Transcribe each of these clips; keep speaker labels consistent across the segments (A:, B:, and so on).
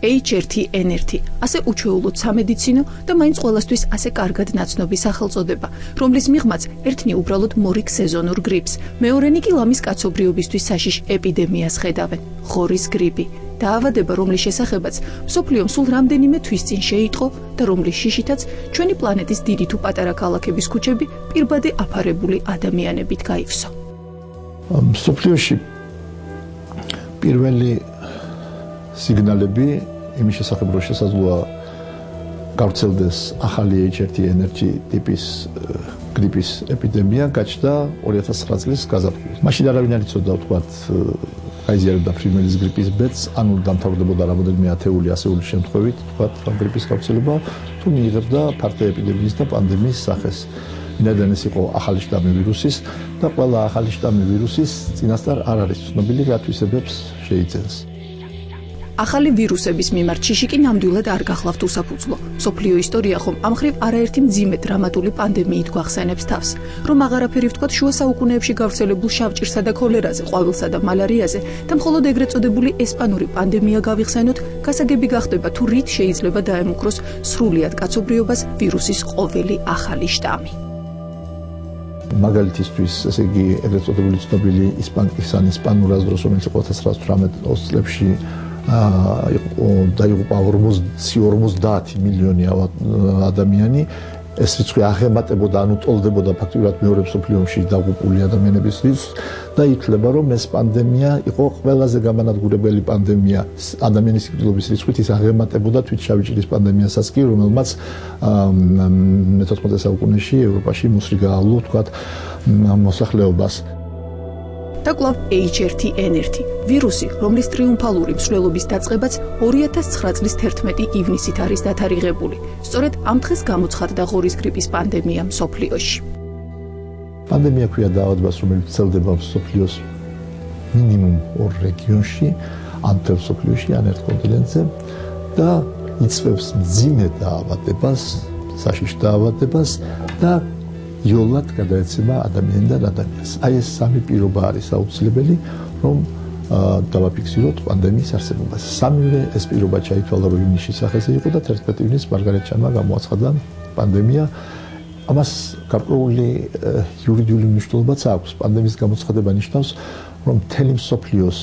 A: H1N1, ასე უჩვეულოდ სამედიცინო და მაინც ყველასთვის ასე კარგად ნაცნობი სახელწოდება, რომლის მიღმაც ერთნი უბრალოდ მორიგ სეზონურ გრიპს, მეორენი კი ლამის კაცობრიობისთვის საშიშ ეპიდემიას ხედავენ, ღორის გრიპი. დაავადება, რომლის შესახებაც მსოფლიომ სულ რამდენიმე თვის წინ შეიტყო და რომლის შიშითაც ჩვენი პლანეტის დიდი თუ პატარა ქალაქების ქუჩები პირბადე აფარებული ადამიანებით გაივსო.
B: მსოფლიოში პირველი სიგნალები იმის შესახებ, რომ შესაძლოა გავრცელდეს ახალი H1N1 ტიპის გრიპის ეპიდემია გაჩნდა 2009 წლის გაზაფხულში. მაშინ არავინ არ იცოდა ვთქვათ გაიზიარებდა ფრინველის გრიპის ბედს, ანუ დამთავრდებოდა რამოდენიმე ათეული ასეული შემთხვევით, ვთქვათ, გრიპის გავრცელება, თუ მიიღებდა ფართო ეპიდემიის და პანდემიის სახეს. ვინაიდან ეს იყო ახალი შტამი ვირუსის და ყველა ახალი შტამი ვირუსის წინასწარ არ არის ცნობილი რა თვისებებს შეიძენს.
A: ახალი ვირუსების მიმართ შიში კი ნამდვილად არ გახლავთ უსაფუძვლო. მსოფლიო ისტორია ხომ ამ მხრივ არაერთი მძიმე დრამატული პანდემიით გვახსენებს თავს, რომ აღარაფერი ვთქვათ შუა საუკუნეებში გავრცელებულ შავჭირსა და ქოლერაზე, ყვავილსა და მალარიაზე და მხოლოდ ეგრეთ წოდებული ესპანური პანდემია გავიხსენოთ, გასაგები გახდება თუ რით შეიძლება დაემუქროს სრულიად კაცობრიობას ვირუსის ყოველი ახალი შტამი.
B: მაგალითისთვის, ესე იგი, ეგრეთ წოდებული ცნობილი ისპანურას დროს, რომელიც 1918 წლებში დაიღუპა 50 მილიონი ადამიანი, ეს რიცხვი აღემატებოდა, ანუ ტოლდებოდა ფაქტობრივად მეორე მსოფლიო ომში დაღუპული ადამიანების რიცხვს და ითვლება, რომ ეს პანდემია იყო ყველაზე გამანადგურებელი პანდემია ადამიანის სიკვდილობის რიცხვით, ის აღემატებოდა თვით შავი ჭირის პანდემიასაც კი, რომელმაც მე-14 საუკუნეში ევროპაში მოსრი გაავლო, ვთქვათ, მოსახლეობას.
A: და კვლავ H1N1, ვირუსი, რომლის ტრიუმფალური მსვლელობის დაწყებაც 2009 წლის 11 ივნისით არის დათარიღებული. სწორედ ამ დღეს გამოცხადდა ღორის გრიპის პანდემია მსოფლიოში.
B: პანდემია ქვია დაავადებას, რომელიც ვრცელდება მსოფლიოს მინიმუმ 2 რეგიონში, ან მთელ მსოფლიოში, ან ერთ კონტინენტზე და იწვევს მძიმე დაავადებას, საშიშ დაავადებას და იოლად გადაეცემა ადამიანიდან ადამიანს. აი ეს სამი პირობა არის აუცილებელი, რომ დავაფიქსიროთ პანდემიის არსებობას. სამივე ეს პირობა ჩაითვალა, რომ ივნისის სახეზე იყო და 11 ივნისს მარგარეტ ჩანმა გამოაცხადა პანდემია. ამას გარკვეული იურიდიული მნიშვნელობაც აქვს. პანდემიის გამოცხადება ნიშნავს, რომ მთელი მსოფლიოს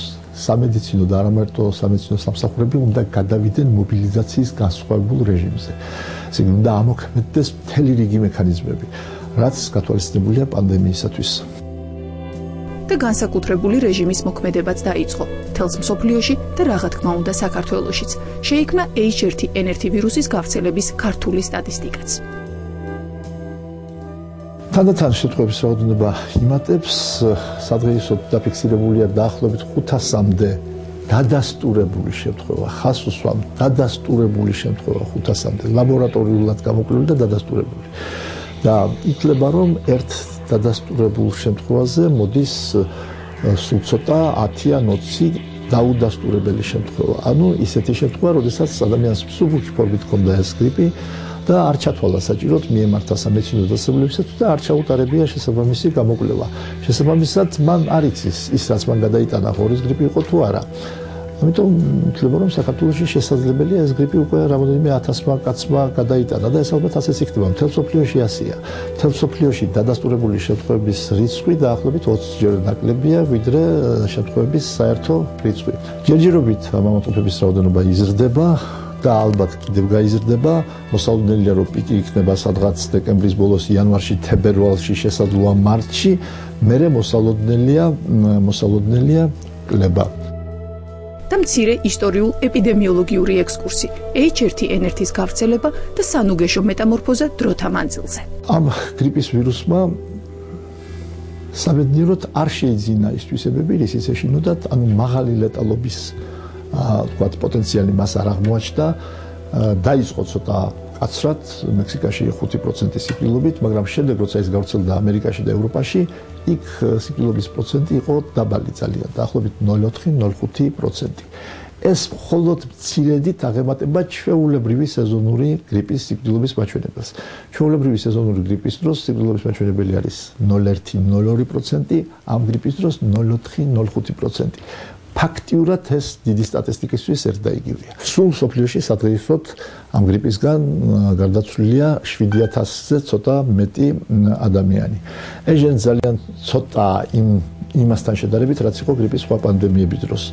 B: სამედიცინო და არამარტო სამედიცინო სამსახურები უნდა გადავიდნენ მობილიზაციის განსხვავებულ რეჟიმზე. ესე იგი, უნდა ამოქმედდეს მთელი რიგი მექანიზმები, რაც გათვალისწინებულია პანდემიისათვის.
A: და განსაკუთრებული რეჟიმის მოქმედებაც დაიწყო მთელს მსოფლიოში და რა თქმა უნდა საქართველოშიც. შეიქმნა H1N1 ვირუსის გავრცელების ქართული სტატისტიკაც.
B: თანდათან შემთხვევების რაოდენობა იმატებს, სადღეისოდ დაფიქსირებულია დაახლოებით 500-მდე დადასტურებული შემთხვევა, ხას უსვამ დადასტურებული შემთხვევა 500-მდე, ლაბორატორიულად გამოკვლეული და დადასტურებული. და ითვლება, რომ ერთ დადასტურებულ შემთხვევაზე მოდის სულ ცოტა 10 ან 20 დაუდასტურებელი შემთხვევა. ანუ ისეთი შემთხვევა, როდესაც ადამიანს მსუბუქი ფორმით ჰქონდა ეს გრიპი და არ ჩათვალა საჭიროდ მიემართა სამედიცინო დასწრებლებისათვის და არ ჩაუტარებია შესაბამისი გამოკვლევა. შესაბამისად, მან არ იცის ის, რაც მან გადაიტანა, ღორის გრიპი იყო თუ არა. ამიტომ ითვლება, რომ საქართველოში შესაძლებელია ეს გრიპი უკვე რამოდენიმე 1000-მა კაცმა გადაიტანა და ეს ალბათ ასეც იქნება. მთელ მსოფლიოში ასეა. მთელ მსოფლიოში დადასტურებული შემთხვევების რიცხვი დაახლოებით 20-ჯერ ნაკლებია, ვიდრე შემთხვევების საერთო რიცხვი. ჯერჯერობით მამატოფების რაოდენობა იზრდება და ალბათ კიდევ გაიზრდება. მოსალოდნელია, რომ პიკი იქნება სადღაც დეკემბრის ბოლოს, იანვარში, თებერვალში, შესაძლოა მარტში, მერე მოსალოდნელია კლება.
A: და მცირე ისტორიულ ეპიდემიოლოგიური ექსკურსი, H1N1-ის გავრცელება და სანუგეშო მეტამორფოზა დროთა მანძილზე.
B: ამ გრიპის ვირუსმა სამედნიეროდ არ შეიძინა ის თვისებები, რისიც ეშინოდათ, ანუ მაღალი ლეტალობის ვთქვათ, პოტენციალი მას არ აღმოაჩნდა, დაიწყო ცოტა კაცრად, მექსიკაში 5% სიკვდილობით, მაგრამ შემდეგ, როცა ეს გავრცელდა ამერიკაში და ევროპაში, იქ სიკვდილობის პროცენტი იყო დაბალი ძალიან, დაახლოებით 0,4-0,5%. ეს მხოლოდ მცირედით აღემატება ჩვეულებრივი სეზონური გრიპის სიკვდილობის მაჩვენებელს. ჩვეულებრივი სეზონური გრიპის დროს სიკვდილობის მაჩვენებელი არის 0,1-0,2%, ამ გრიპის დროს 0,4-0,5%. ფაქტიურად ეს დიდი სტატისტიკისთვის ერთდაიგივეა. სულ მსოფლიოში სადღეისოდ ამ გრიპისგან გარდაცვლილია 7000-ზე ცოტა მეტი ადამიანი. ეს ძალიან ცოტა იმასთან შედარებით, რაც იყო გრიპის სხვა პანდემიების დროს.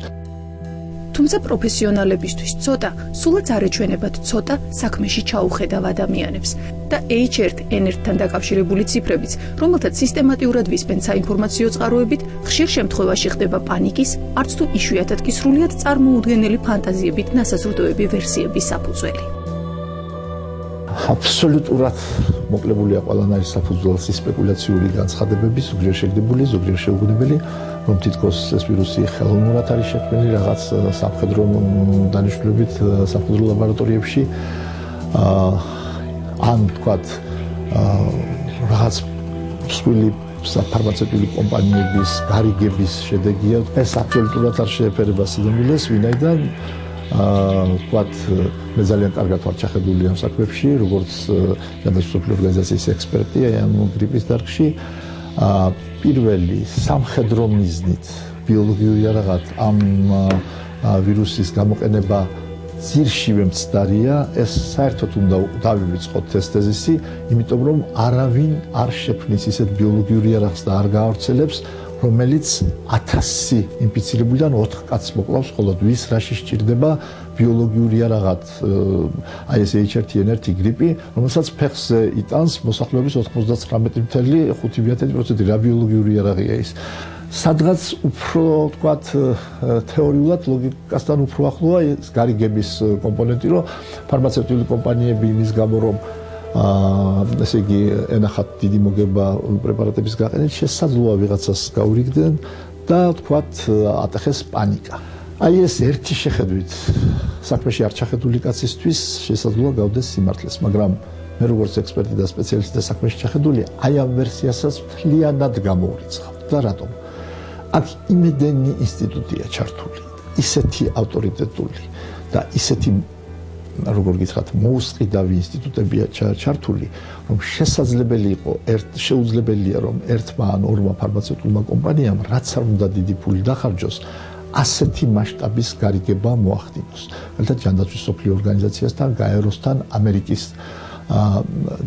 A: თუმცა პროფესიონალებისთვის ცოტა, სულაც არ ეჩვენებათ ცოტა საქმეში ჩაუხედავ ადამიანებს და H1N1-თან დაკავშირებული ციფრებიც, რომელთაც სისტემატიურად ვისმენთ საინფორმაციო წყაროებით, ხშირ შემთხვევაში ხდება პანიკის, არც თუ იშვიათად კი სრულიად წარმოუდგენელი ფანტაზიებით ნასაზრდოები ვერსიების საფუძველი.
B: აბსოლუტურად მოკლებულია ყველანაირი საფუძველის სპეკულაციური განცხადებები, ზოგჯერ შეგდებული, ზოგჯერ შეუგნებელი, რომ თითქოს ეს ვირუსი ხელოვნურად არის შექმნილი რაღაც სამხედრო დანიშნულებით სამხედრო ლაბორატორიებში ან თქვათ რაღაც მსხვილი საფარმაცევტული კომპანიების გარიგების შედეგია. ეს აბსოლუტურად არ შეეფერება სიძულვილეს, ვინაიდან თქვათ მე ძალიან კარგად ვარ ჩახედული ამ საქმეებში, როგორც ჯანდაცვის ორგანიზაციის ექსპერტი ამ გრიპის დარგში. პირველი სამხედრო მიზნით ბიოლოგიური რაღაც ამ ვირუსის გამოყენება ძირშივე მცდარია, ეს საერთოდ უნდა დავივიწყოთ ეს თეზისი, იმიტომ რომ არავინ არ შექმნის ისეთ ბიოლოგიური რაღაცს და არ გაავრცელებს, რომელიც 1000 ინფიცირებულიდან 4 კაცს მოკლავს, ხოლო ვის რაში სჭირდება ბიოლოგიური რაღაც, აი ეს H1N1 გრიპი, რომელსაც ფეხზე იტანს მოსახლეობის 99.5% რა ბიოლოგიური რაღაცია ის. სადღაც უფრო თქვათ თეორიულად ლოგიკასთან უფრო ახლოა ეს გარიგების კომპონენტი, რომ ფარმაცევტული კომპანიები იმის გამო რომ ესე იგი ენახათ დიდი მოგება პრეპარატების გაყენით შესაძლოა ვიღაცას გაურიგდნენ და თქვათ ატეხეს პანიკა. აი ეს ერთი შეხედვით საქმეში არ ჩახედული კაცისთვის შესაძლოა გავდეს სიმართლეს, მაგრამ მე როგორც ექსპერტი და სპეციალისტი და საქმეში ჩახედული, აი ამ ვერსიასაც მთლიანად გამოურიცხავ. და რატომ? აქ იმედენი ინსტიტუტია ჩართული, ისეთი ავტორიტეტული და ისეთი როგორ გითხრათ, მოუსყიდავი ინსტიტუტებია ჩართული, რომ შეუძლებელია რომ ერთმა ან ორმა ფარმაცევტულმა კომპანიამ, რაც არ უნდა დიდი ფული დახარჯოს, ასეთი მასშტაბის გარიგება მოახდინოს. ერთად ჯანდაცვის მსოფლიო ორგანიზაციასთან, გაეროსთან, ამერიკის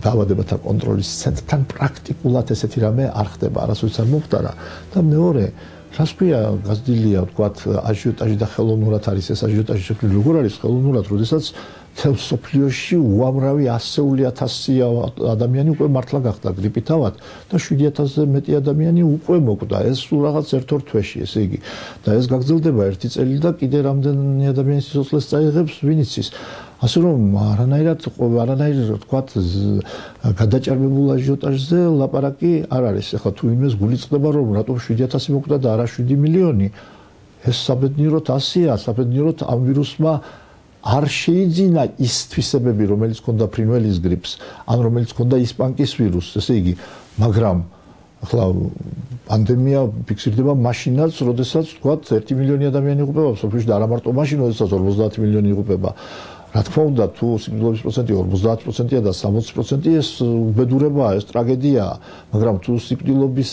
B: დაავადებათა კონტროლის ცენტრთან პრაქტიკულად ესეთი რამე არ ხდება, არასოდეს არ მომხდარა და მეორე რას ქვია გაზრდილია ვთქვათ აჟიოტაჟი და ხელოვნურად არის ეს აჟიოტაჟი შექმნილი როგორ არის ხელოვნურად, როდესაც მთელ მსოფლიოში უამრავი 100,000 ადამიანი უკვე მართლა გახდა გრიპით ავად და 7,000-ზე მეტი ადამიანი უკვე მოკვდა. ეს სულ რაღაც ერთ-ორ თვეში, ესე იგი. და ეს გაგრძელდება ერთი წელი და კიდე რამდენი ადამიანის სიცოცხლეს წაიღებს, ვინ იცის. ასე რომ არანაირად ვთქვათ გადაჭარბებულ აჟიოტაჟზე ლაპარაკი არ არის. ეხლა თუ იმეს გულიწყდება რომ რატომ 7,000 მოკვდა და არა 7 მილიონი, ეს საბედნიეროდ ასეა, საბედნიეროდ ამ ვირუსმა არ შეიძინა ის თვისებები, რომელიც ჰქონდა ფრინველის გრიპს, ან რომელიც ჰქონდა ისპანკის ვირუსს, ესე იგი, მაგრამ ახლა პანდემია ფიქსირდება მაშინაც, როდესაც თქვათ 1 მილიონი ადამიანი იღუპება მსოფლიოში და არა მარტო მაშინ, როდესაც 50 მილიონი იღუპება. რა თქმა უნდა, თუ სიმპტომების პროცენტი 50%-ია და 60% ეს უბედურებაა, ეს ტრაგედიაა, მაგრამ თუ სიმპტომების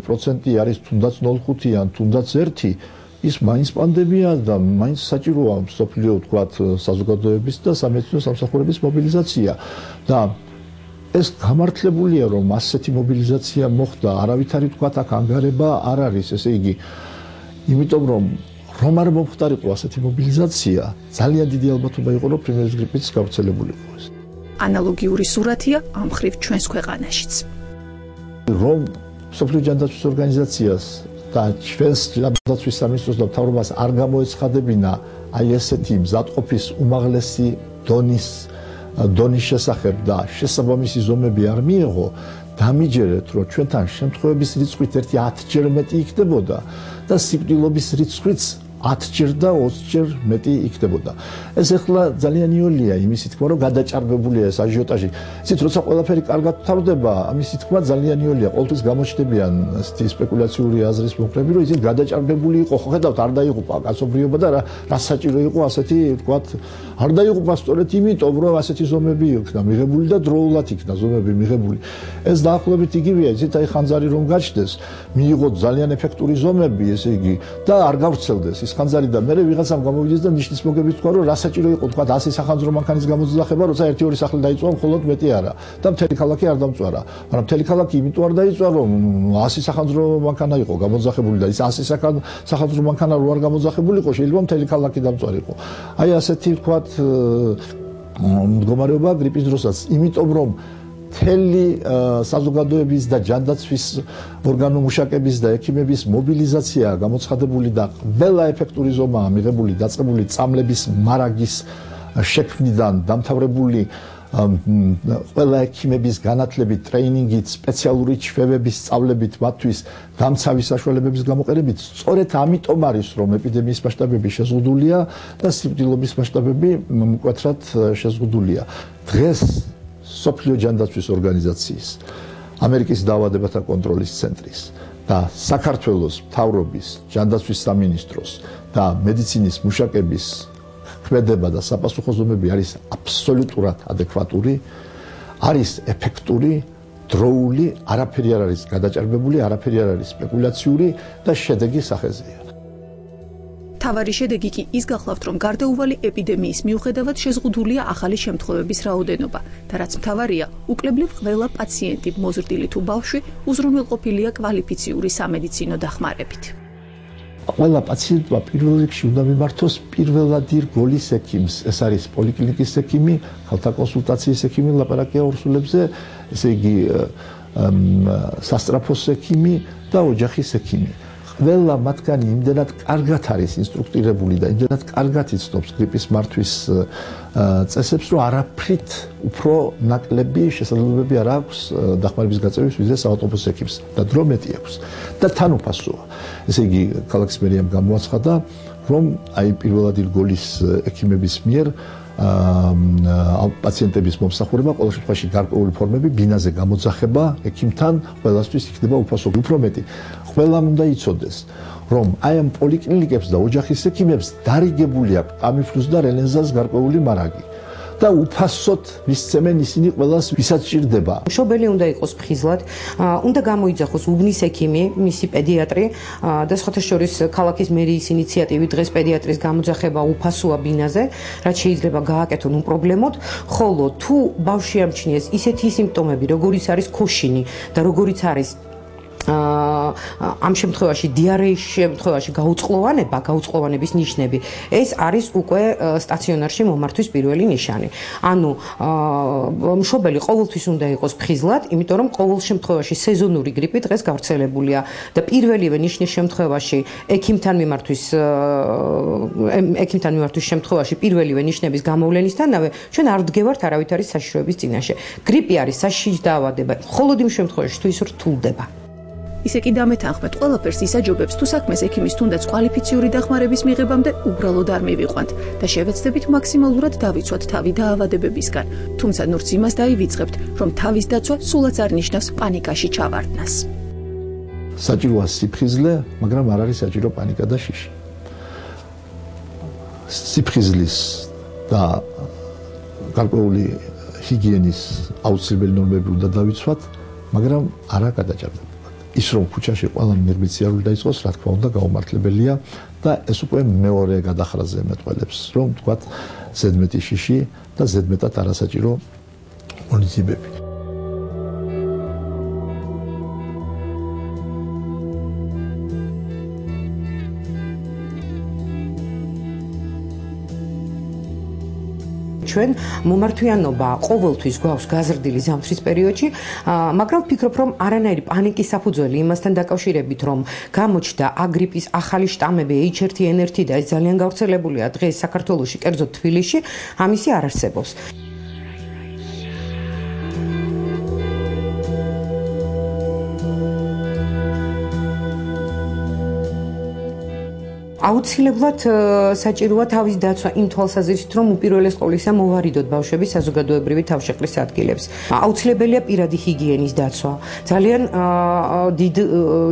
B: პროცენტი არის თუნდაც 0.5 ან თუნდაც 1, ის მაინც პანდემია და მაინც საჭიროა მსოფლიო თქვათ საზოგადოების და სამედიცინო სამსახურების მობილიზაცია და ეს გამართლებულია რომ ასეთი მობილიზაცია მოხდა, არავითარი თქვათ აქ ანგარება არ არის, ესე იგი, იმიტომ რომ არ მომხდარიყო ასეთი მობილიზაცია, ძალიან დიდი ალბათობა იყო რომ ფრინველის გრიპიც გავრცელებულიყო ეს.
A: ანალოგიური სურათია ამ მხრივ ჩვენს ქვეყანაშიც.
B: რომ მსოფლიო ჯანდაცვის ორგანიზაციას და ჩვენს ჯანდაცვის სამინისტროს და მთავრობას არ გამოეცხადებინა აი ესეთი მზადყოფის უმაღლესი დონის შესახებ და შესაბამისი ზომები არ მიიღო, დამიჯერეთ, რომ ჩვენთან შემთხვევების რიცხვით ერთი 10-ჯერ მეტი იქნებოდა და სიკვდილობის რიცხვიც 10ჯერ და 20ჯერ მეტი იქნებოდა. ეს ახლა ძალიან იოლია იმისი თქმა, რომ გადაჭარბებულია ეს აჟიოტაჟი. იცით, როცა ყველაფერი კარგად თავდება, ამისი თქმა ძალიან იოლია. ყოველთვის გამოჩნდებიან ესეთი სპეკულაციური აზრის მომხრები, რომ ისინი გადაჭარბებული იყო, ხო ხედავთ, არ დაიღუპა კაცობრიობა და რა საჭირო იყო ასეთი, თქვათ, არ დაიღუპა სწორედ იმიტომ, რომ ასეთი ზომები იქნა მიღებული და დროულად იქნა ზომები მიღებული. ეს დაახლოებით იგივეა, იცით, აი ხანძარი რომ გაჩნდეს, მიიღოთ ძალიან ეფექტური ზომები, ესე იგი, და არ გავრცელდეს ის ხანძარი და მერე ვიღაცამ გამოვიდეს და ნიშნის მოგებით თქვა, რომ რა საჭირო იყო, თქვათ, 100 სახანძრო მანქანის გამოძახება, როცა 1-2 სახლი დაიწვა, მხოლოდ მეტი არა და მთელი ქალაქი არ დამწვარა. მაგრამ მთელი ქალაქი იმიტომ არ დაიწვა, რომ 100 სახანძრო მანქანა იყო გამოძახებული და ის 100 სახანძრო მანქანა რო არ გამოძახებულიყო, შეიძლება მთელი ქალაქი დამწვარიყო. აი ასეთი, თქვათ, მდგომარეობა გრიპის დროსაც, იმიტომ რომ მთელი საზოგადოების და ჯანდაცვის ორგანომუშაკების და ექიმების მობილიზაცია გამოცხადებული და ყველა ეფექტური ზომაა მიღებული დაწყებული წამლების მარაგის შექმნიდან დამთავრებული ყველა ექიმების განათლებით, ტრეინინგით, სპეციალური ჩვევების სწავლებით, მათთვის დამცავი საშუალებების გამოყენებით, სწორედ ამიტომ არის, რომ ეპიდემიის მასშტაბები შეზღუდულია და სიკვდილობის მასშტაბები მკვეთრად შეზღუდულია. დღეს სოფლიო ჯანდაცვის ორგანიზაციის, ამერიკის დაავადებათა კონტროლის ცენტრის და საქართველოს მთავრობის, ჯანდაცვის სამინისტროს და მედიცინის მუშაკების ქმედება და საპასუხო ზომები არის აბსოლუტურად ადეკვატური, არის ეფექტური, დროული, არაფერი არ არის გადაჭარბებული, არაფერი არ არის სპეკულაციური და შედეგი სახეზეა.
A: თავარი შედეგი კი ის გახლავთ, რომ გარდაუვალი ეპიდემიის მიუხედავად შეზღუდულია ახალი შემთხვევების რაოდენობა და რაც მთავარია, უკლებლივ ყველა პაციენტი, მოზრდილი თუ ბავშვი, უზრუნველყოფილია კვალიფიციური სამედიცინო დახმარებით.
B: ყველა პაციენტმა პირველ რიგში უნდა მიმართოს პირველად რგოლის ექიმს, ეს არის პოლიკლინიკის ექიმი, ხალხთა კონსულტაციის ექიმი, ლაპარაკია ორსულებზე, ესე იგი სასტრაფოს ექიმი და ოჯახის ექიმი. ყველა მათგანი იმდენად კარგად არის ინსტრუქტირებული და იმდენად კარგად იცნობს გრიპის მართვის წესებს, რომ არაფრით უფრო ნაკლები შესაძლებლობები არ აქვს დახმარების გაწევის ვიდრე საავტობუსო ექიმს და დრო მეტი აქვს და თან უფასოა. ესე იგი, ქალაქის მერიამ გამოაცხადა, რომ აი პირველად რგოლის ექიმების მიერ პაციენტების მომსახურება ყოველ შემთხვევაში გარკვეული ფორმები ბინაზე გამოძახება ექიმთან ყველასთვის იქნება უფასო უფრო მეტი. ყველამ უნდა იცოდეს, რომ აი ამ პოლიკლინიკებს და ოჯახის ექიმებს დარიგებული აქვს ტამიფლუს და რელენზას გარკვეული მარაგი. და უფასოდ მისცემენ ისინი ყველას, ვისაც ჭირდება.
C: მშობელი უნდა იყოს ფხიზლად, უნდა გამოიძახოს უბნის ექიმი, მისი პედიატრი და სხვათა შორის ქალაქის მერიის ინიციატივით დღეს პედიატრის გამოძახება უფასოა ბინაზე, რაც შეიძლება გააკეთონ უპრობლემოდ, ხოლო თუ ბავშვი ამჩნიეს ისეთი სიმპტომები, როგორიც არის ქოშინი და როგორიც არის ამ შემთხვევაში დიარეის შემთხვევაში გაუწყლოვანების ნიშნები, ეს არის უკვე სტაციონარში მომართვის პირველი ნიშანი. ანუ მშობელი ყოველთვის უნდა იყოს ფხიზლად, იმიტომ რომ ყოველ შემთხვევაში სეზონური გრიპი დღეს გავრცელებულია და პირველივე ნიშნის შემთხვევაში ექიმთან მიმართვის შემთხვევაში პირველივე ნიშნების გამოვლენისთანავე ჩვენ არ ვდგევართ არავითარი საშიშროების წინაშე. გრიპი არის საშიში დაავადება, მხოლოდ იმ შემთხვევაში თუ ის რთულდება.
A: ისე კი დამეთანხმეთ, ყველაფერს ისაჯობებს, თუ საქმეს ექიმის თუნდაც კვალიფიციური დახმარების მიღებამდე უბრალოდ არ მივიყვანთ და შევეცდებით მაქსიმალურად დავიცვათ თავი დაავადებებისგან. თუმცა ნურც იმას დაივიწყებთ, რომ თავის დაცვა სულაც არ ნიშნავს პანიკაში ჩავარდნას.
B: საჭიროა სიფხიზლე, მაგრამ არ არის საჭირო პანიკა და შიში. სიფხიზლის და გარკვეული ჰიგიენის აუცილებელი ნორმები უნდა დავიცვათ, მაგრამ არა გადაჭარბებულად. ის რომ ქუჩაში ყველა მიღბიციარული დაიწყოს, რა თქმა უნდა, გაუმართლებელია და ეს უკვე მეორე გადახრაზე მეტყველებს, რომ თქვათ ზედმეტი შიში და ზედმეტად არასაჭირო მონიციბები.
C: ჩვენ მომართვიანობა ყოველთვის გვაქვს გაზრდილი ზამთრის პერიოდში, მაგრამ ვფიქრობ, რომ არანაირი პანიკის საფუძველი იმასთან დაკავშირებით, რომ გამოჩნდა აგრიპის ახალი შტამები H1N1 და ეს ძალიან გავრცელებულია დღეს საქართველოში, კერძოდ თბილისში, ამისი არ არსებობს. აუცილებლად საჭიროა თავის დაცვა იმ თვალსაზრისით, რომ უპირველეს ყოვლისა მოვარიდოთ ბავშვები საზოგადოებრივი თავშეყრის ადგილებს. აუცილებელია პირადი ჰიგიენის დაცვა. ძალიან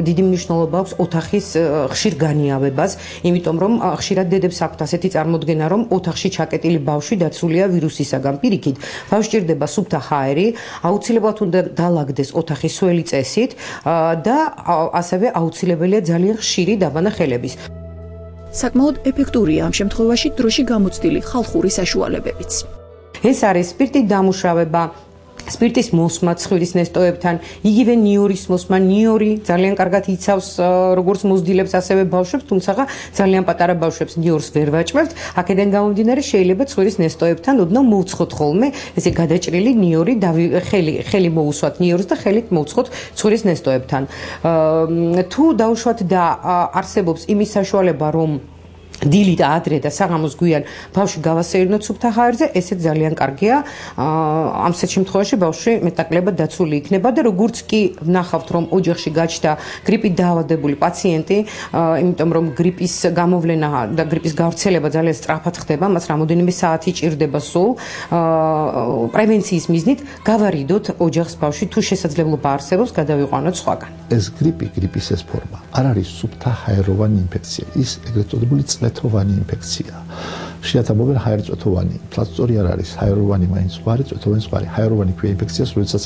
C: დიდი მნიშვნელობა აქვს ოთახის ხშირ განიავებას, იმიტომ რომ ხშირად დედებს აქვთ ასეთი წარმოდგენა, რომ ოთახში ჩაკეტილი ბავშვი დაცულია ვირუსისაგან. პირიქით, ბავშვს ჭირდება სუფთა ჰაერი, აუცილებლად უნდა დაალაგდეს ოთახი სველი წესით და ასევე აუცილებელია ძალიან ხშირი დაბანახელების.
A: საკმაოდ ეფექტურია ამ შემთხვევაში დროში გამოცდილი ხალხური საშუალებებიც.
C: ეს არის სპირტით დამუშავება, სპირტის მოსმა ცხვირის ნესტოებთან, იგივე ნიორის მოსმა. ნიორი ძალიან კარგად იცავს როგორც მოზრდილებს, ასევე ბავშვებს, თუმცა ძალიან პატარა ბავშვებს ნიორს ვერ ვაჭმევთ. აქედან გამომდინარე შეიძლება ცხვირის ნესტოებთან ოდნავ მოვცხოთ ხოლმე ესე გადაჭრილი ნიორი, ხელი მოусვათ ნიორს და ხელით მოვცხოთ ცხვირის ნესტოებთან. თუ დავუშვათ და არსებობს იმის საშუალება, რომ დილით ადრე და საღამოს გვიან ბავშვი გავასეირნოთ სუფთა ჰაერზე, ესეც ძალიან კარგია. ამ შემთხვევაში ბავშვი მეტნაკლებად დაცული იქნება და როგორც კი ვნახავთ, რომ ოჯახში გაჩნდა გრიპით დაავადებული პაციენტი, იმიტომ რომ გრიპის გამოვლენა და გრიპის გავრცელება ძალიან სწრაფად ხდება, მას რამოდენიმე საათი ჭირდება სულ. პრევენციის მიზნით გავარიდოთ ოჯახს ბავშვი, თუ შესაძლებლობა არსებობს, გადავიყვანოთ სხვაგან.
B: ეს გრიპის ეს ფორმა არ არის სუფთა ჰაეროვანი ინფექცია, ის ეგრეთ წოდებული წვეთოვანი ინფექცია. შეათამობენ ჰაერწვეთოვანი, თლაც სწორი არ არის, ჰაეროვანი მაინც ზღვარი, წვეთოვანი ზღვარი. ჰაეროვანი ქვია ინფექციას, როდესაც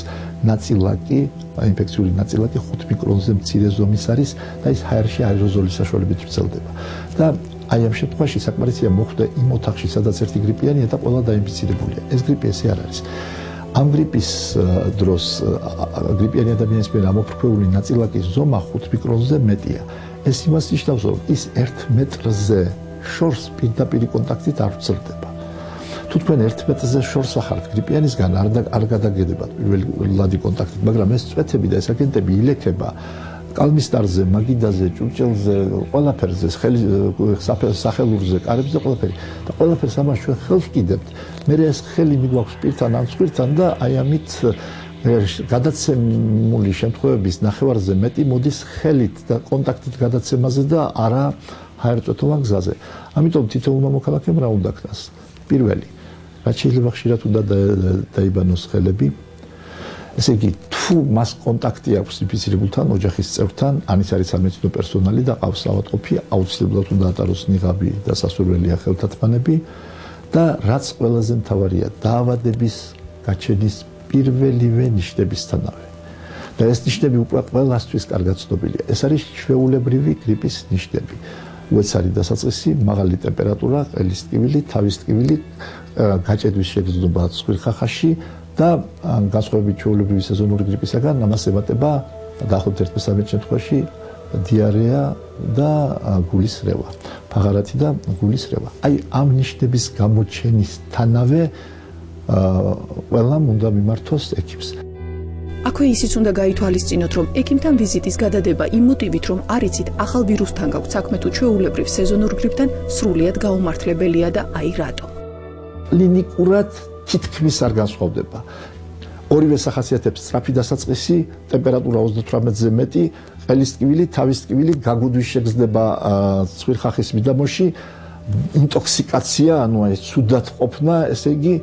B: ინფექციური ნაწილაკი 5 მიკრონზე მცირე ზომის არის და ის ჰაერში აეროზოლის საშუალებით ვრცელდება. და აი ამ შემთხვევაში საკმარისია მოხვდა იმ ოთახში, სადაც ერთი გრიპიანია და ყველა დაინფიცირებულია. ეს გრიპი ესე არ არის. ამ გრიპის დროს გრიპიანი ადამიანის მიერ ამოფრქვეული ნაწილაკის ზომა 5 მიკრონზე მეტია. ეს იმას ნიშნავს, რომ ის 1 მეტრზე შორს პირდაპირი კონტაქტით არ ვრცელდება. თუ თქვენ 1 მეტრზე შორს ახართ გრიპიანისგან, არ გადაგედებათ პირველადი კონტაქტით, მაგრამ ეს წვეთები და ეს აგენტები ილექება კალმისტარზე, მაგიდაზე, ჭურჭელზე, ყველაფერზე, სახელურზე, კარებზე და ყველაფერი. და ყველაფერს ამას ჩვენ ხელს ვკიდებთ. მე ეს ხელი მიგვაქვს პირთან ან სხვირთან და აი ამით გადაცემული შემთხვევების ნახევარზე მეტი მოდის ხელით და კონტაქტით გადაცემაზე და არა ჰაერწვეთოვან გზაზე. ამიტომ თითოეულმა მოქალაქემ რა უნდა ქნას? პირველი, რაც შეიძლება ხშირად უნდა დაიბანოს ხელები. ესე იგი, თუ მას კონტაქტი აქვს ინფიცირებულთან, ოჯახის წევრთან, ან ის არის სამედიცინო პერსონალი და ყავს ავადმყოფი, აუცილებლად უნდა ატაროს ნიღაბი და სასურველია ხელთათმანები და რაც ყველაზე მთავარია, დაავადების გაჩენის პირველივე ნიშნებისთანავე. და ეს ნიშნები უკვე ყველასთვის კარგად ცნობილია. ეს არის ჩვეულებრივი გრიპის ნიშნები. უეცარი დასაწყისი, მაღალი ტემპერატურა, ყელის ტკივილი, თავის ტკივილი, გაჭედვის შეგრძნობა ცხვირხახაში და განსხვავებით ჩვეულებრივი სეზონური გრიპისაგან, ამას ემატება დაახლოებით 1/3 შემთხვევაში დიარეა და გულის რევა, ფაღარათი და გულის რევა. აი ამ ნიშნების გამოჩენისთანავე ყველამ უნდა მიმართოს ექიმს.
A: აქვე ისიც უნდა გაითვალისწინოთ, რომ ექიმთან ვიზიტის გადადება იმ მოტივით, რომ არ იცით ახალ ვირუსთან გაქვთ საქმე თუ ჩვეულებრივ სეზონურ გრიპთან, სრულიად გაუმართლებელია და აი რატო.
B: კლინიკურად თითქმის არ განსხვავდება. ორივე სახასიათებს სწრაფი დასაწყისი, ტემპერატურა 38-ზე მეტი, ყელის ტკივილი, თავის ტკივილი, გაგუდვის შეგრძნება ცხვირხახის მიდამოში, ინტოქსიკაცია, ანუ აი ცუდად ყოფნა, ესე იგი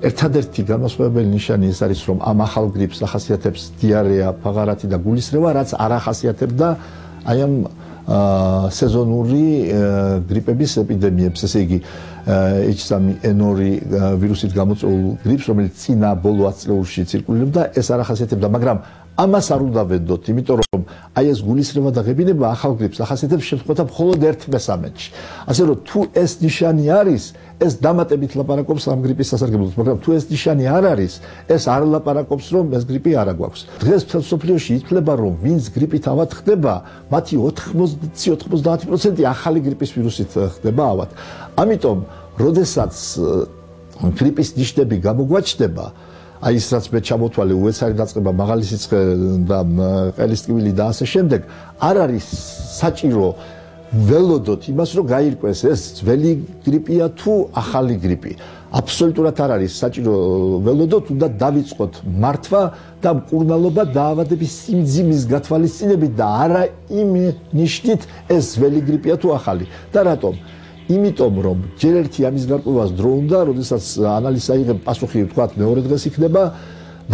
B: ერთადერთი განმასხვავებელი ნიშანი ეს არის, რომ ამ ახალ გრიპს ახასიათებს დიარეა, ფაღარათი და გულის რევა, რაც არ ახასიათებდა აი ამ სეზონური გრიპების ეპიდემიებს, ესე იგი H3N2 ვირუსით გამოწვეულ გრიპს, რომელიც წინა ბოლო 10 წლებში ცირკულირებდა, ეს არ ახასიათებდა, მაგრამ ამას არ უნდა ვედოთ, იმიტომ რომ აი ეს გულისრევა და ღებინება ახალ გრიპს ახასიათებს შემთხვევათა მხოლოდ 1/13-ში. ასე რომ თუ ეს ნიშანი არის, ეს დამატებით ლაპარაკობს ამ გრიპის სასარგებლოდ, მაგრამ თუ ეს ნიშანი არ არის, ეს არ ლაპარაკობს, რომ ეს გრიპი არა გვაქვს. დღეს მთელ მსოფლიოში ითვლება, რომ ვინც გრიპით ავად ხდება, მათი 80-90% ახალი გრიპის ვირუსით ხდება ავად. ამიტომ, როდესაც გრიპის ნიშნები გამოგვაჩნდება, აი ის რაც მე ჩამოთვალე, უეცარი დაწყება, მაღალი სიცხე და ყელის ტკივილი და ასე შემდეგ, არ არის საჭირო ველოდოთ იმას, რომ გაირკვეს ეს ძველი გრიპია თუ ახალი გრიპი. აბსოლუტურად არ არის საჭირო ველოდოთ, უნდა დავიწყოთ მართვა და მკურნალობა დაავადების სიმძიმის გათვალისწინებით და არა იმ ნიშნით ეს ძველი გრიპია თუ ახალი. და რატომ? იმიტომ რომ ჯერ ერთი ამის გარკვევას დრო უნდა, როდესაც ანალიზს აიღებ პასუხი ვთქვათ მეორე დღეს იქნება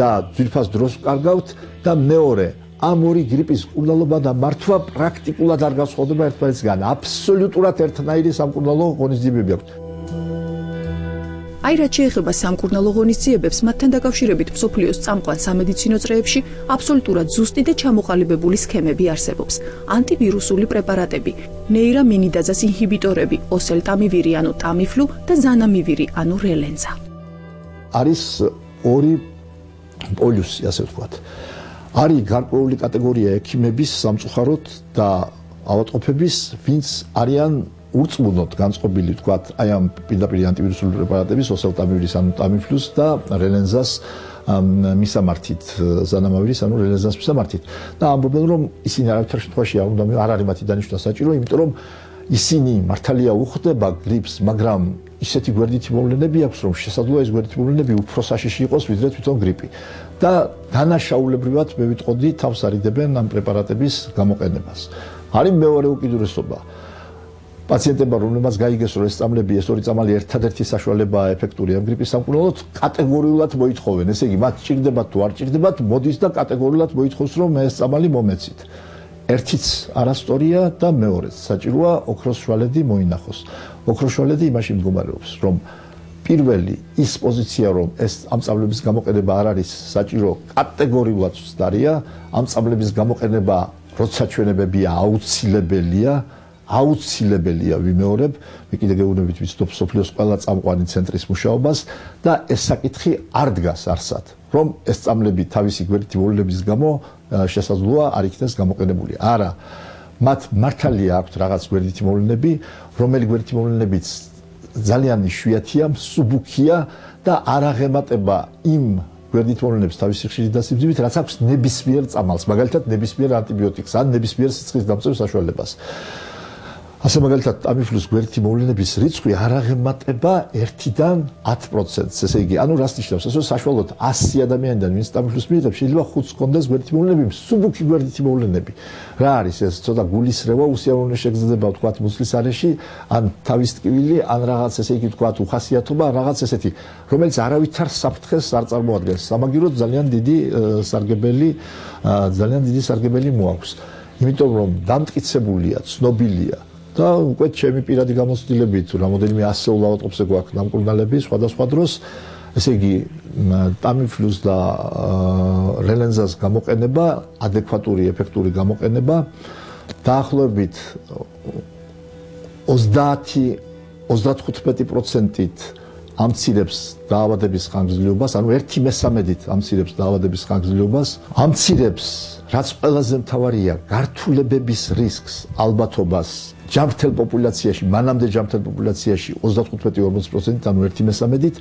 B: და ძვირფას დროს ვკარგავთ და მეორე ამ ორი გრიპის მკურნალობა და მართვა პრაქტიკულად არ განსხვავდება ერთმანეთისგან. აბსოლუტურად ერთნაირი სამკურნალო ღონისძიებები აქვს.
A: აი რაც შეეხება სამკურნალო ღონისძიებებს, მათთან დაკავშირებით მსოფლიოს წამყვან სამედიცინო წრეებში აბსოლუტურად ზუსტი და ჩამოყალიბებული სქემები არსებობს. ანტივირუსული პრეპარატები, ნეირამინიდაზას ინჰიბიტორები, ოსელტამივირი ანუ ტამიფლუ და ზანამივირი ანუ რელენზა.
B: არის ორი პოლიუსი, ასე ვთქვათ. არის გარკვეული კატეგორია ექიმების სამწუხაროდ და ავადმყოფების, ვინც არიან ურწმუნოდ განწყობილი ვთქვათ, აი ამ პირდაპირ ანტივირუსული პრეპარატების, ოსელტამივირის ანუ ტამიფლუს და რელენზას მისამართით, ზანამივირის ანუ რელენზას მისამართით. და ამბობენ, რომ ისინი არავითარ შემთხვევაში არ არის მათი დანიშვნა საჭირო, იმიტომ რომ ისინი მართალია უხდება გრიპს, მაგრამ ისეთი გვერდითი მოვლენები აქვს, რომ შესაძლოა ეს გვერდითი მოვლენები უფრო საშიში იყოს, ვიდრე თვითონ გრიპი. და დანაშაულებრივად მე ვიტყოდი, თავს არიდებენ ამ პრეპარატების გამოყენებას. არის მეორე უკიდურესობა. პაციენტებმა, რომლებმაც გაიგეს, რომ ეს წამლები, ეს ორი წამალი ერთადერთი საშუალებაა ეფექტური ამ გრიპის სამკურნალოდ, კატეგორიულად მოითხოვენ. ესე იგი, მათ ჭირდებათ თუ არ ჭირდებათ, მოდის და კატეგორიულად მოითხოვს, რომ ეს წამალი მომეცით. ერთიც არასწორია და მეორეც საჭიროა ოქროს შვალედი მოინახოს. ოქროს შვალედი იმაში მდგომარეობს, რომ პირველი ის პოზიცია, რომ ეს ამ წამლების გამოყენება არ არის საჭირო, კატეგორიულად ვსწარია, ამ წამლების გამოყენება, როცა ჩვენებებია აუცილებელია ვიმეორებ, მე კიდე გეუბნებით ვიცნობ სოფლიოს ყველა წამყვანი ცენტრის მუშაობას და ეს საკითხი არ დგას არსად, რომ ეს წამლები თავისი გვერდითი მოვლენების გამო შესაძლოა არ იქნეს გამოყენებული. არა, მათ მართალია აქვთ რაღაც გვერდითი მოვლენები, რომელი გვერდითი მოვლენებიც ძალიან იშვიათია, მსუბუქია და არ აღემატება იმ გვერდით მოვლენებს თავისი ხშირი და სიმძიმით, რაც აქვს ნებისმიერ წამალს, მაგალითად ნებისმიერ ანტიბიოტიკს ან ნებისმიერ სიცხის დამწევ საშუალებას. ასე მაგალითად ტამიფლუს გვერდითი მოვლენების რიცხვი არ აღემატება 1-დან 10%-ს, ესე იგი, ანუ რას ნიშნავს? ასე საშუალოდ 100 ადამიანიდან ვინც ტამიფლუს მიიღებს, შეიძლება 5 კონდეს გვერდითი მოვლენები, მსუბუქი გვერდითი მოვლენები. რა არის ეს? ცოტა გულისრევა, უსიამოვნო შეგრძნება, ვთქვათ, მუცლის არეში, ან თავის ტკივილი, ან რაღაც ესე იგი, ვთქვათ, უხასიათობა, რაღაც ესეთი, რომელიც არავითარ საფრთხეს არ წარმოადგენს. სამაგიეროდ ძალიან დიდი სარგებელი მოაქვს. იმიტომ რომ დამტკიცებულია, ცნობილია და უკვე ჩემი პირადი გამოცდილებით რამოდენიმე ასეულ ავადმყოფზე გვაქვს დამკურნალები სხვადასხვა დროს, ესე იგი ტამიფლუს და რელენზას გამოყენება, ადეკვატური, ეფექტური გამოყენება დაახლოებით 30-35%-ით ამცირებს დაავადების ხანგრძლივობას, ანუ 1/3-ით ამცირებს დაავადების ხანგრძლივობას, ამცირებს, რაც ყველაზე მთავარია, გართულებების რისკს, ალბათობას ჯამრთელ პოპულაციაში, მანამდე ჯამრთელ პოპულაციაში 35-40%-ით, ანუ 1/3-ით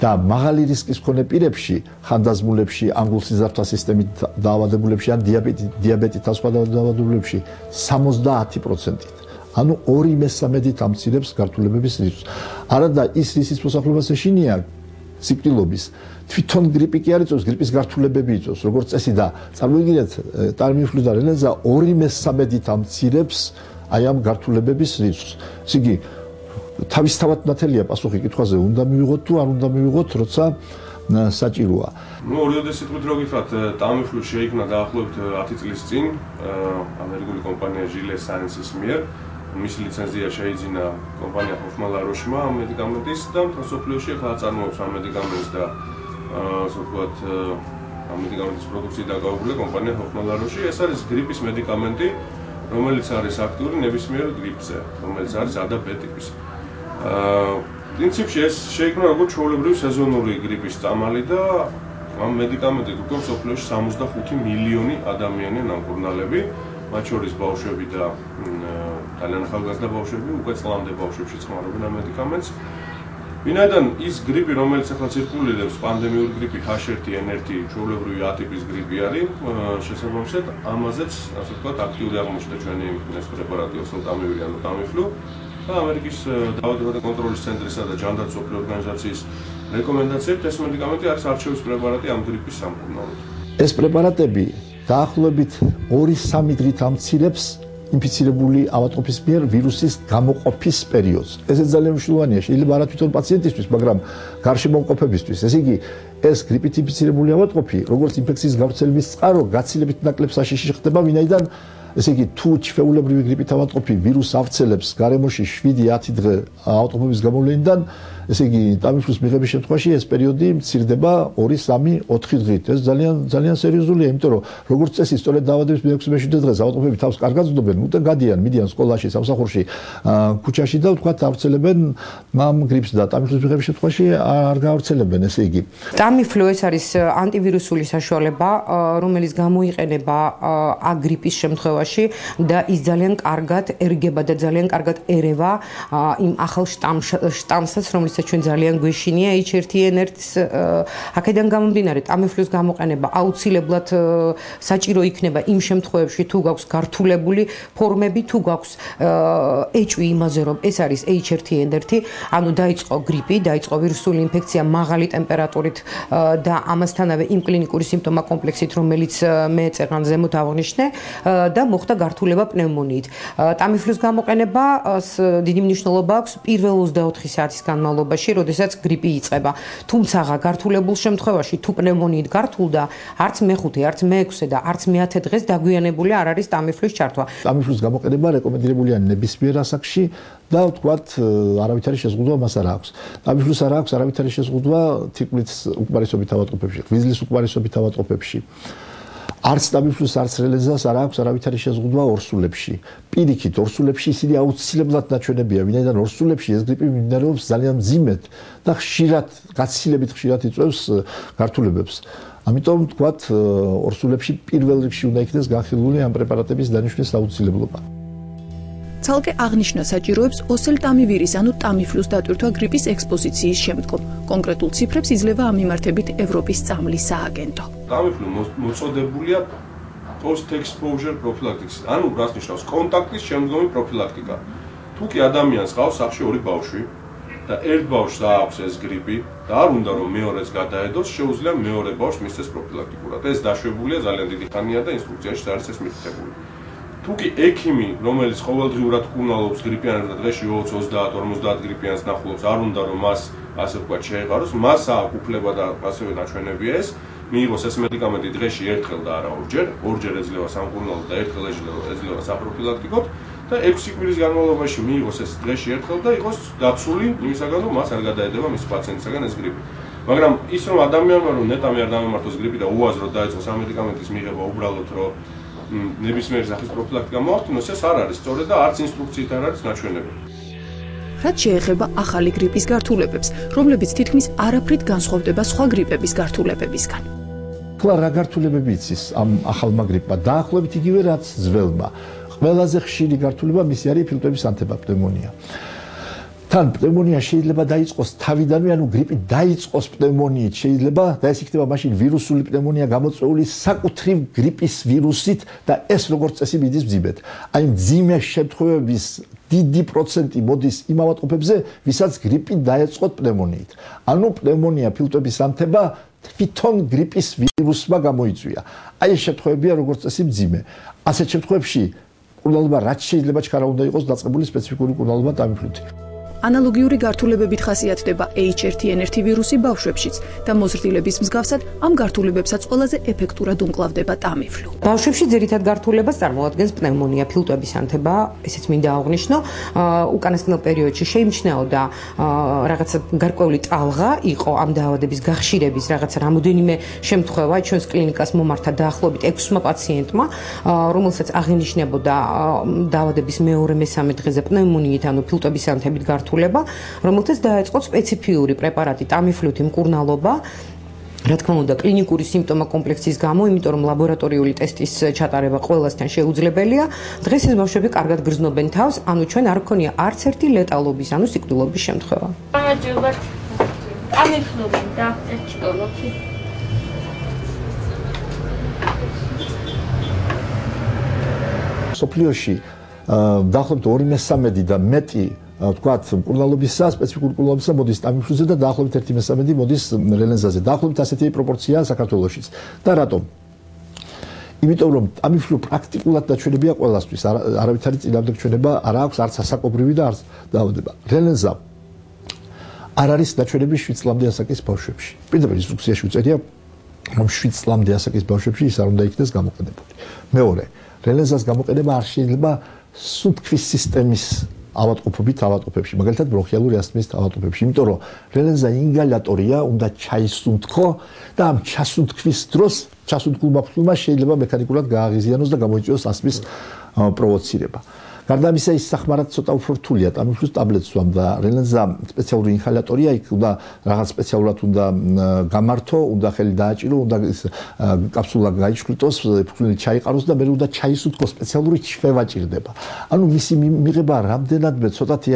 B: და მაღალი რისკის მქონე პირებში, ხანდაზმულებში, ანგულსიზარდთა სისტემით დაავადებულებში ან დიაბეტით და სხვა დაავადებულებში 70%-ით. ანუ 2/3-ით ამცირებს გართულებების რისკს. არა და ის რისკის მოსახლეობას ეშინია სიკვდილობის. თვითონ გრიპი კი არ იწვევს, გრიპის გართულებები იწვევს, როგორც წესი და წარმოიდგინეთ, ტამიფლუ და რელენზა 2/3-ით ამცირებს აი ამ გართულებების რისკს. ესე იგი, თავისთავად ნათელია პასუხი კითხვაზე, უნდა მივიღოთ თუ არ უნდა მივიღოთ, როცა საჭიროა.
D: ნუ ორიოდე სიტყვით რო გითხრათ, ტამიფლუ შეიქმნა დაახლოებით 10 წლის წინ ამერიკული კომპანია ჟილე საინსის მიერ. მისი ლიცენზია შეიძინა კომპანია ჰოფმან ლა როშმა ამ მედიკამენტის და მსოფლიოში ახლა წარმოობს ამ მედიკამენტს და ასე ვთქვათ ამ მედიკამენტის პროდუქცია დაკავებულია კომპანია ჰოფმან ლა როში. ეს არის გრიპის მედიკამენტი, რომელიც არის აქტიური ნებისმიერ გრიპზე, რომელიც არის A და B ტიპის. პრინციპში ეს შეიქმნა როგორც ჩვეულებრივი სეზონური გრიპის წამალი და ამ მედიკამენტით უკვე მსოფლიოში 65 მილიონი ადამიანია ნამკურნალები, მათ შორის ბავშვები და ძალიან ახალგაზრდა ბავშვები, უკვე წლამდე ბავშვებში ხმარობენ ამ მედიკამენტს. ვინაიდან ის გრიპი, რომელიც ახლა ცირკულირებს, პანდემიური გრიპი H1N1, ჩვეულებრივი A ტიპის გრიპი არის, შესაბამისად, ამაზეც, ასე ვთქვათ, აქტიური აღმოჩნდა ჩვენი ეს პრეპარატი ოსელტამივირი, ანუ Tamiflu და ამერიკის დაავადებათა კონტროლის ცენტრისა და ჯანდაცვის მსოფლიო ორგანიზაციის რეკომენდაციებით ეს მედიკამენტი არის არჩევის პრეპარატი ამ გრიპის სამკურნალოდ.
B: ეს პრეპარატები დაახლოებით 2-3 დღით ამცირებს ინფიცირებული ავადმყოფის მიერ ვირუსის გამოყოფის პერიოდს. ეს ძალიან მნიშვნელოვანია, შეიძლება არა თვითონ პაციენტისთვის, მაგრამ გარშემოყოფებისთვის. ესე იგი, ეს გრიპით ინფიცირებული ავადმყოფი, როგორც ინფექციის გავრცელების წყარო, გაცილებით ნაკლებ საშიში ხდება, ვინაიდან ესე იგი, თუ ჩვეულებრივი გრიპით ავადმყოფი ვირუსს ავრცელებს გარემოში 7-10 დღე ავადმყოფობის გამოვლენიდან, ესე იგი, Tamiflu-ს მიღების შემთხვევაში ეს პერიოდი მცირდება 2-3-4 დღით. ეს ძალიან სერიოზულია, იმიტომ რომ როგორც წესი, სწორედ დაავადების მე-6-7 დღეს ავადმყოფები თავს კარგად ზრდობენ, უტან გადიან, მიდიან სკოლაში, სამსახურში, ქუჩაში და ვთქვათ, ავრცელებენ ამ გრიპს და Tamiflu-ს მიღების შემთხვევაში არ გაავრცელებენ, ესე იგი.
C: Tamiflu ეს არის ანტივირუსული საშუალება, რომელიც გამოიყენება აგრიპის შემთხვევაში და ის ძალიან კარგად ერგება და ძალიან კარგად ერევა იმ ახალ შტამსაც, რომელიც ჩვენ ძალიან გვეშინია H1N1-ის აქედან გამომდინარე Tamiflu-ს გამოყენება აუცილებლად საჭირო იქნება იმ შემთხვევებში თუ გაქვს გართულებული ფორმები, თუ გაქვს ეჭვი იმაზე რომ ეს არის H1N1, ანუ დაიწყო გრიპი, დაიწყო ვირუსული ინფექცია მაღალი ტემპერატურით და ამასთანავე იმ კლინიკური სიმპტომა კომპლექსით, რომელიც მე წეღან ზემოთ აღნიშნე და მოხდა გართულება პნევმონიით. Tamiflu-ს გამოყენება დიდი მნიშვნელობა აქვს პირველ 24 საათის განმავლობაში, როდესაც გრიპი იწყება. თუმცა გართულებულ შემთხვევაში თუ პნევმონიით გართულდა, არც მე-5, არც მე-6 და არც მე-10 დღეს დაგვიანებული არ არის Tamiflu-ს ჩართვა.
B: Tamiflu-ს გამოყენება რეკომენდებულია ნებისმიერ ასაკში და ვთქვათ, არავითარი შეზღუდვა მას არ აქვს. Tamiflu-ს არ აქვს არავითარი შეზღუდვა თირკმლის უკმარისობით ავადმყოფებში, ღვიძლის უკმარისობით ავადმყოფებში. არც Tamiflu-ს, არც რელეზას არ აქვს არავითარი შეზღუდვა ორსულებში. პირიქით, ორსულებში ისინი აუცილებლად ნაჩვენებია, ვინაიდან ორსულებში ეს გრიპი მიმდინარეობს ძალიან მძიმედ და გაცილებით ხშირად იწვევს გართულებებს. ამიტომ ვთქვათ, ორსულებში პირველ რიგში უნდა იქნეს განხილული ამ პრეპარატების დანიშვნის აუცილებლობა.
A: ცალკე აღნიშნა საჭიროებს ოსელტამივირის, ანუ Tamiflu-ს დატვირთვა გრიპის ექსპოზიციის შემდგომ. კონკრეტულ ციფრებს იძლევა ამ მიმართებით ევროპის წამლის სააგენტო.
D: Tamiflu მოწოდებულია post-exposure prophylaxis, ანუ რას ნიშნავს? კონტაქტის შემდგომი პროფილაქტიკა. თუ კი ადამიანს ყავს სახლში 2 ბავშვი და ერთ ბავშვს აქვს ეს გრიპი და არ უნდა რომ მეორეს გადაედოს, შეუძლია მეორე ბავშვს მისცეს პროფილაქტიკურად. ეს დაშვებულია ძალიან დიდი ხანია და ინსტრუქციაში არის ეს მითითებული. თუ კი ექიმი, რომელიც ყოველდღიურად კურნალობს გრიპიანებს და დღეში 20-30-50 გრიპიანს ნახულობს, არ უნდა რომ მას ასე ვთქვათ შეეყაროს, მას აქვს უფლება და ასევე ნაჩვენებია ეს, მიიღოს ეს მედიკამენტი დღეში ერთხელ და არა ორჯერ ეძლევა სამკურნალოდ და ერთხელ ეძლევა საპროფილაქტიკოდ და 6 კვირის განმავლობაში მიიღოს ეს დღეში ერთხელ და იყოს დაცული იმისაგან, რომ მას არ გადაედება მის პაციენტისაგან ეს გრიპი. მაგრამ ის რომ ადამიანმა რომ ნეტამი არ დამემართოს გრიპი და უაზროდ დაიწყოს ამ მედიკამენტის მიღება უბრალოდ რომ ნებისმიერი სახის პროფილაქტიკა მოახდინოს, ეს არ არის სწორედ და არც ინსტრუქციით არ არის ნაჩვენები.
A: რაც შეეხება ახალი გრიპის გართულებებს, რომლებიც თითქმის არაფრით განსხვავდება სხვა გრიპების გართულებებისგან.
B: ახლა რა გართულებები იცის ამ ახალმა გრიპმა? დაახლოებით იგივე რაც ძველმა. ყველაზე ხშირი გართულება მისი არის ფილტვების ანთება, პნევმონია. თან პნევმონია შეიძლება დაიწყოს თავიდანვე, ანუ გრიპი დაიწყოს პნევმონიით, შეიძლება და ეს იქნება მაშინ ვირუსული პნევმონია გამოწვეული საკუთრივ გრიპის ვირუსით და ეს როგორც წესი მიდის მძიმედ. აი მძიმე შემთხვევების დიდი პროცენტი მოდის იმ ავადმყოფებზე, ვისაც გრიპი დაეწყოთ პნევმონიით. ანუ პნევმონია ფილტვების ანთება თვითონ გრიპის ვირუსმა გამოიწვია. აი ეს შემთხვევებია როგორც წესი მძიმე. ასეთ შემთხვევებში კურნალობა რაც შეიძლება ჩქარა უნდა იყოს დაწყებული სპეციფიკური კურნალობა Tamiflu-ით.
A: ანალოგიური გართულებებით ხასიათდება H1N1 ვირუსი ბავშვებშიც და მოზრდილების მსგავსად ამ გართულებებსაც ყველაზე ეფექტურად უმკლავდება Tamiflu.
C: ბავშვებში ძირითად გართულებას წარმოადგენს პნევმონია, ფილტვების ანთება, ესეც მინდა აღვნიშნო. უკანასკნელ პერიოდში შეიმჩნეოდა რაღაცა გარკვეული ტალღა იყო ამ დაავადების გახშირების რაღაცა რამოდენიმე შემთხვევა ჩვენს კლინიკას მომართა დაახლოებით 6 პაციენტმა, რომელსაც აღინიშნებოდა დაავადების მეორე-მესამე დღეზე პნევმონიით, ანუ ფილტვების ანთებით გართულება, რომელთაც დაეწყო სპეციფიური პრეპარატი Tamiflu-ით მკურნალობა რა თქმა უნდა, კლინიკური სიმპტომა კომპლექსის გამო, იმიტომ რომ ლაბორატორიული ტესტის ჩატარება ყველასთან შეუძლებელია, დღეს ეს ბავშვები კარგად გრძნობენ თავს, ანუ ჩვენ არ გქონია არც ერთი ლეტალობის, ანუ სიკვდილობის შემთხვევა.
E: გამარჯობათ. ამიფლობენ და ერთი კოლოფი.
B: სოფლიოში დაახლოებით 2/3 და მეტი ვთქვათ, მკურნალობისა, სპეციფიკური მკურნალობისა მოდის ტამიფლუზე და დაახლოებით 1/3 მოდის რელენზაზე. დაახლოებით ასეთი პროპორციაა საქართველოშიც. და რატომ? იმიტომ რომ ტამიფლუ პრაქტიკულად დაჩვენებია ყველასთვის, არავითარი წინააღმდეგ ჩვენება არ აქვს, არც ასაკობრივი და არც დაავადება. რელენზა არ არის დაჩვენები 7 წლამდე ასაკის ბავშვებში. პირდაპირ ინსტრუქციაში უწერია, რომ 7 წლამდე ასაკის ბავშვებში ის არ უნდა იქნეს გამოყენებული. მეორე, რელენზას გამოყენება არ შეიძლება სუნთქვის სისტემის ავადმყოფებში, მაგალითად ბრონხიალური ასთმის ავადმყოფებში, იმიტომ რომ რელენზა ინგალატორია, უნდა ჩაისუნთქო და ამ ჩასუნთქვის დროს ჩასუნთქულმა ფხილმა შეიძლება მექანიკურად გააღიზიანოს და გამოიწვიოს ასთმის პროვოცირება. გარდა ამისა, ის სახმარად ცოტა უფრო რთულია, ტამიფლუს ტაბლეტს სვამ და რელენზა სპეციალური ინჰალატორია, იქ უნდა რაღაც სპეციალურად უნდა გამართო, უნდა ხელი დააჭირო, უნდა კაფსულა გაიშკრიტოს, ფხილი ჩაიყაროს და მერე უნდა ჩაისუნთქო, სპეციალური ჩვევა ჭირდება. ანუ მისი მიღება რამდენადმე ცოტათი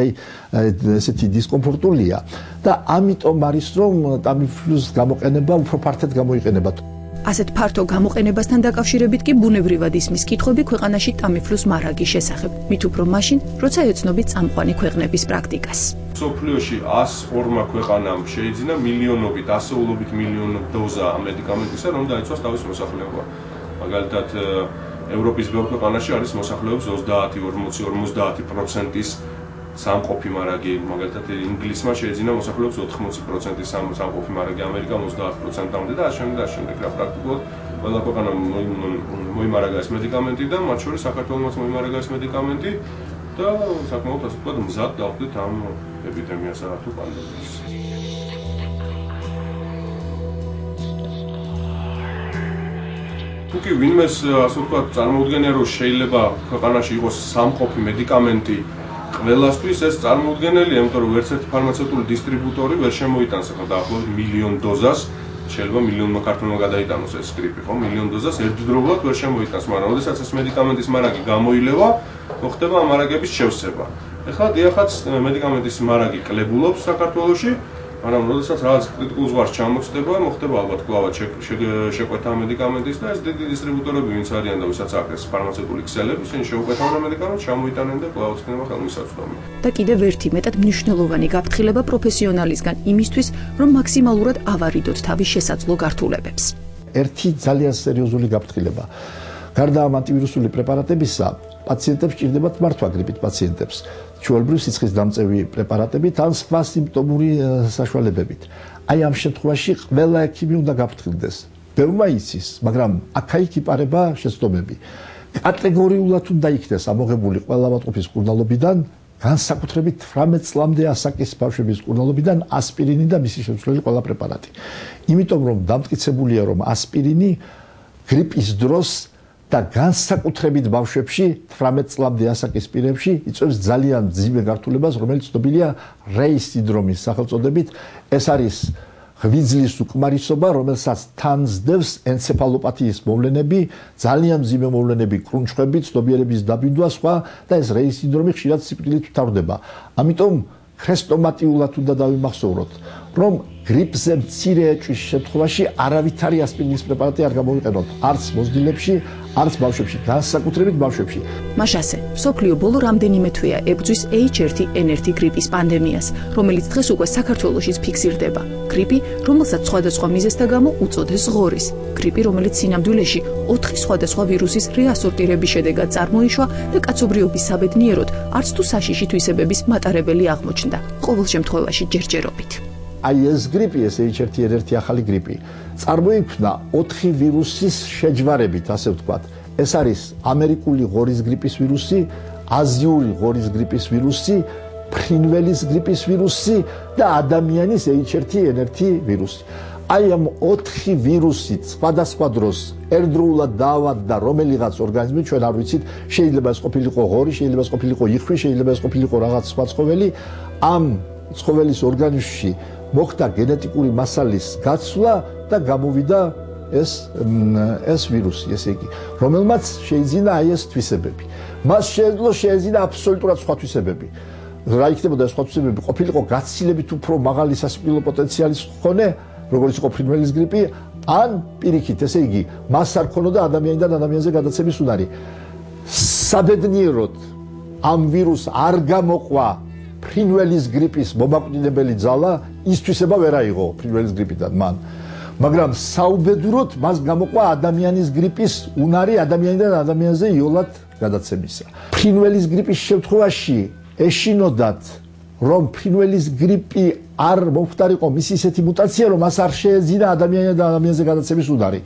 B: ესეთი დისკომფორტულია და ამიტომ არის რომ ტამიფლუს გამოყენება უფრო ფართედ გამოიყენება.
A: ასეთ ფართო გამოყენებასთან დაკავშირებით კი ბუნებრივად ისმის კითხვები ქვეყანაში ტამიფლუს მარაგის შესახებ, მით უფრო მაშინ, როცა ეცნობით წამყვანი ქვეყნების პრაქტიკას.
D: სოფლიოში 102 ქვეყანამ შეიძინა მილიონობით, ასეულობით მილიონი დოზა მედიკამენტისა, რომ დაიცვას თავის მოსახლეობა. მაგალითად, ევროპის ბევრ ქვეყანაში არის მოსახლეობის 30-40-50%-ის სამყოფი მარაგი, მაგალითად ინგლისმა შეიძინა მოსახლეობის 80%-ის სამყოფი მარაგი, ამერიკამ 30%-მდე და შემდეგ რა პრაქტიკულად ყველა ქვეყანამ მოიმარაგა ეს მედიკამენტი და მათ შორის საქართველოსაც მოიმარაგა ეს მედიკამენტი და საკმაოდ ასე ვთქვათ მზად დავხვდით ამ ეპიდემიასა თუ პანდემიას. თუკი ვინმეს ასე ვთქვათ წარმოუდგენია რომ შეიძლება ქვეყანაში იყოს სამყოფი მედიკამენტი ყველასთვის ეს წარმოუდგენელია, იმიტომ რომ ერთ-ერთი ფარმაცევტული დისტრიბუტორი ვერ შემოიტანს ახლა დაახლოებით მილიონ დოზას, შეიძლება მილიონმა ქართველმა გადაიტანოს ეს გრიპი, ხო? მილიონ დოზას ერთდროულად ვერ შემოიტანს, მაგრამ როდესაც ეს მედიკამენტის მარაგი გამოილევა, მოხდება ამ მარაგების შევსება. ეხლა დიახაც მედიკამენტის მარაგი კლებულობს საქართველოში, მაგრამ როდესაც რაღაც კრიტიკულ ზღვარს ჩამოწდება, მოხდება ალბათ კლავად შეკვეთა მედიკამენტის და ეს დიდი დისტრიბუტორები ვინც არიან და ვისაც აქვს ფარმაცევტული ქსელები, ისინი შეუკვეთავენ მედიკამენტს, ჩამოიტანენ და კლავად ხდება ხელმისაწვდომი.
A: და კიდევ ერთი მეტად მნიშვნელოვანი გაფრთხილება პროფესიონალისგან იმისთვის, რომ მაქსიმალურად ავარიდოთ თავის შესაძლო გართულებებს.
B: ერთი ძალიან სერიოზული გაფრთხილება. გარდა ამ ანტივირუსული პრეპარატებისა, პაციენტებს ჭირდებათ მართვა გრიპით პაციენტებს. ჩვეულებრივ სიცხის დამწევი პრეპარატებით ან სხვა სიმპტომური საშუალებებით. აი ამ შემთხვევაში ყველა ექიმი უნდა გაფრთხილდეს. ბევრმა იცის, მაგრამ აქა-იქ იპარება შეცდომები. კატეგორიულად უნდა იქნეს ამოღებული ყველა ავადმყოფის მკურნალობიდან, განსაკუთრებით 18 წლამდე ასაკის ბავშვების მკურნალობიდან ასპირინი და მისი შემცვლელი ყველა პრეპარატი. იმიტომ რომ დამტკიცებულია, რომ ასპირინი გრიპის დროს და განსაკუთრებით ბავშვებში 18 წლამდე ასაკის პირებში იწვევს ძალიან მძიმე გართულებას, რომელიც ცნობილია რეის სინდრომის სახელწოდებით. ეს არის ღვიძლის უკმარისობა, რომელსაც თან ზდევს ენცეფალოპათიის მოვლენები, ძალიან მძიმე მოვლენები, კრუნჩხვები, ცნობიერების დაბინდვა, სხვა და ეს რეის სინდრომი ხშირად სიკვდილით მთავრდება. ამიტომ ქრესტომატიულად უნდა დავიმახსოვროთ, რომ გრიპზე მცირე ეჭვის შემთხვევაში არავითარი ასპირინის პრეპარატი არ გამოვიყენოთ, არც მოზრდილებში, არც ბავშვებში, განსაკუთრებით ბავშვებში.
A: მაშასე, მსოფლიო ბოლო რამდენიმე თვეა ებრძვის H1N1 გრიპის პანდემიას, რომელიც დღეს უკვე საქართველოშიც ფიქსირდება. გრიპი, რომელსაც სხვადასხვა მიზეზთა გამო უწოდეს ღორის. გრიპი, რომელიც სინამდვილეში 4 სხვადასხვა ვირუსის რეასორტირების შედეგად წარმოიშვა და კაცობრიობის საბედნიეროდ არც თუ საშიში თვისებების მატარებელი აღმოჩნდა. ყოველ შემთხვევაში ჯერჯერობით.
B: აი ეს გრიპი, ეს H1N1 ახალი გრიპი, წარმოიქმნა 4 ვირუსის შეჯვარებით, ასე ვთქვათ. ეს არის ამერიკული ღორის გრიპის ვირუსი, აზიური ღორის გრიპის ვირუსი, ფრინველის გრიპის ვირუსი და ადამიანის H1N1 ვირუსი. აი ამ 4 ვირუსით სხვადასხვა დროს ერთდროულად დაავადდა რომელიღაც ორგანიზმი, ჩვენ არ ვიცით, შეიძლება ეს ყოფილიყო ღორი, შეიძლება ეს ყოფილიყო იხვი, შეიძლება ეს ყოფილიყო რაღაც სხვა ცხოველი, ამ ცხოველის ორგანიზმში მოხდა გენეტიკური მასალის გაცვლა და გამოვიდა ეს ვირუსი, ესე იგი, რომელმაც შეიძინა აი ეს თვისებები. მას შეეძინა აბსოლუტურად სხვა თვისებები. რა იქნებოდა ეს სხვა თვისებები? ყოფილიყო გაცილებით უფრო მაღალი სასიკვდილო პოტენციალის მქონე, როგორც იყო ფრინველის გრიპი, ან პირიქით, ესე იგი, მას არ ქონოდა ადამიანიდან ადამიანზე გადაცემის უნარი. საბედნიეროდ ამ ვირუსს არ გამოყვა ფრინველის გრიპის მომაკვდინებელი ძალა, ის თვისება ვერ აიღო ფრინველის გრიპიდან მან. მაგრამ საუბედუროდ მას გამოყვა ადამიანის გრიპის უნარი ადამიანიდან ადამიანზე იოლად გადაცემისა. ფრინველის გრიპის შემთხვევაში ეშინოდათ, რომ ფრინველის გრიპი არ მომხდარიყო მისი ისეთი მუტაცია, რომ მას არ შეეძინა ადამიანიდან ადამიანზე გადაცემის უნარი.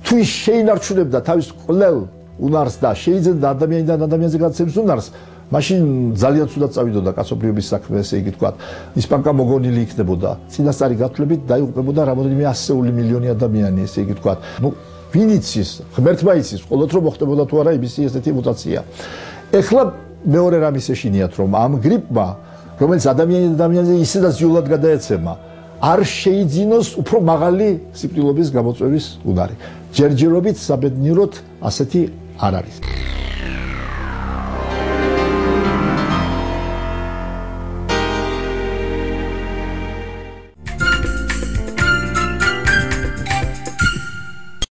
B: თუ ის შეინარჩუნებდა თავის კვლელ უნარს და შეიძენდა ადამიანიდან ადამიანზე გადაცემის უნარს, მაშინ ძალიან ცუდად წავიდოდა კაცობრიობის საქმე, ესე იგი თქვა, ისპანკა მოგონილი იქნებოდა. წინასწარი გათვლებით დაიღუპებოდა რამოდენიმე 100 მილიონი ადამიანი, ესე იგი თქვა. ნუ ვინ იცის, ღმერთმა იცის, მხოლოდ რომ მოხდებოდა თუ არა იმისი ესეთი მუტაცია. ეხლა მეორე რამის ეშინიათ, რომ ამ გრიპმა, რომელიც ადამიანზე ისედაც იოლად გადაეცემა, არ შეიძინოს უფრო მაღალი სიკვდილობის გამოწვევის უნარი. ჯერჯერობით საბედნიეროდ ასეთი არ არის.